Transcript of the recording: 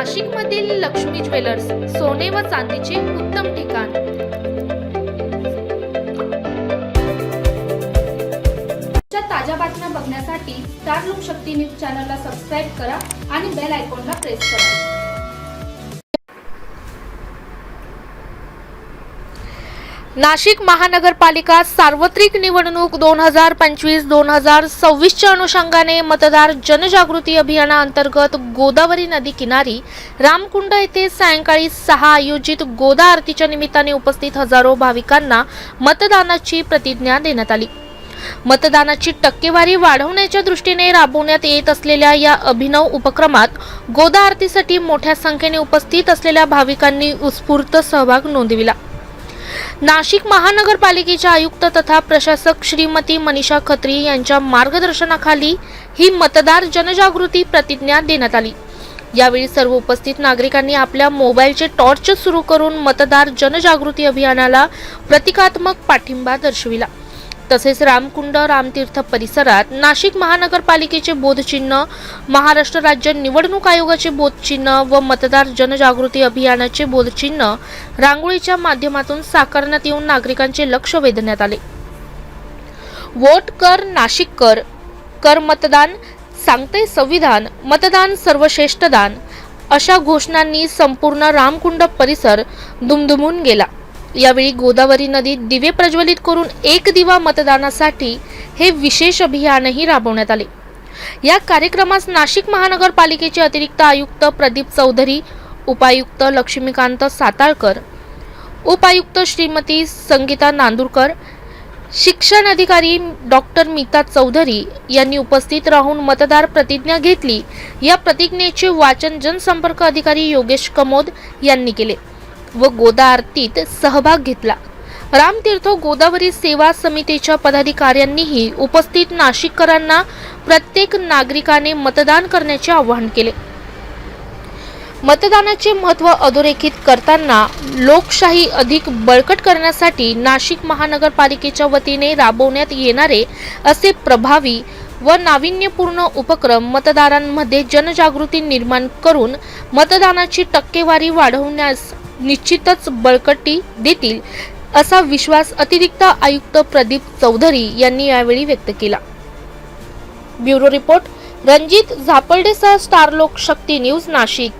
नाशिकमधील लक्ष्मी ज्वेलर्स सोने व चांदीचे उत्तम ठिकाण। ताज्या बातम्या बघण्यासाठी स्टार लोकशक्ती न्यूज चॅनलला सबस्क्राइब करा आणि बेल आयकॉनला प्रेस करा। नाशिक महानगरपालिका सार्वत्रिक निवडणूक 2025-2026च्या अनुषंगाने मतदार जनजागृती अभियानाअंतर्गत गोदावरी नदी किनारी रामकुंड येथे सायंकाळी 6 आयोजित गोदा आरतीच्या निमित्ताने उपस्थित हजारो भाविकांना मतदानाची प्रतिज्ञा देण्यात आली। मतदानाची टक्केवारी वाढवण्याच्या दृष्टीने राबवण्यात येत असलेल्या या अभिनव उपक्रमात गोदा आरतीसाठी मोठ्या संख्येने उपस्थित असलेल्या भाविकांनी उत्स्फूर्त सहभाग नोंदविला। नाशिक महानगरपालिकेच्या आयुक्त तथा प्रशासक श्रीमती मनीषा खत्री यांच्या मार्गदर्शनाखाली ही मतदार जनजागृती प्रतिज्ञा देण्यात आली। यावेळी सर्व उपस्थित नागरिकांनी आपल्या मोबाईलचे टॉर्च सुरू करून मतदार जनजागृती अभियानाला प्रतिकात्मक पाठिंबा दर्शविला। तसेच रामकुंड रामतीर्थ परिसरात नाशिक महानगरपालिकेचे बोधचिन्ह, महाराष्ट्र राज्य निवडणूक आयोगाचे बोधचिन्ह व मतदार जनजागृती अभियानाचे बोधचिन्ह रांगोळीच्या माध्यमातून साकारण्यात येऊन नागरिकांचे लक्ष वेधण्यात आले। वोट कर नाशिक कर, कर मतदान, सांगते संविधान, मतदान सर्वश्रेष्ठ दान अशा घोषणांनी संपूर्ण रामकुंड परिसर दुमदुमून गेला। यावेळी गोदावरी नदीत दिवे प्रज्वलित करून एक दिवा मतदानासाठी हे विशेष अभियानही राबवण्यात आले। या कार्यक्रमास नाशिक महानगरपालिकेचे अतिरिक्त आयुक्त प्रदीप चौधरी, उपायुक्त लक्ष्मीकांत साताळकर, उपायुक्त श्रीमती संगीता नांदुरकर, शिक्षण अधिकारी डॉक्टर मीता चौधरी यांनी उपस्थित राहून मतदार प्रतिज्ञा घेतली। या प्रतिज्ञेचे वाचन जनसंपर्क अधिकारी योगेश कमोद यांनी केले व गोदा आरतीत सहभाग घेतला। रामतीर्थ गोदावरी सेवा समितीच्या पदाधिकाऱ्यांनीही उपस्थित नाशिककरांना प्रत्येक नागरिकाने मतदान करण्याचे आवाहन केले। मतदानाचे महत्त्व अधोरेखित करताना लोकशाही अधिक बळकट करण्यासाठी नाशिक महानगरपालिकेच्या वतीने राबवण्यात येणारे असे प्रभावी व नाविन्यपूर्ण उपक्रम मतदारांमध्ये जनजागृती निर्माण करून मतदानाची टक्केवारी वाढवण्यास निश्चितच बळकटी देतील असा विश्वास अतिरिक्त आयुक्त प्रदीप चौधरी यांनी यावेळी व्यक्त केला। ब्युरो रिपोर्ट रणजित झापर्डेसह स्टार लोकशक्ती न्यूज नाशिक।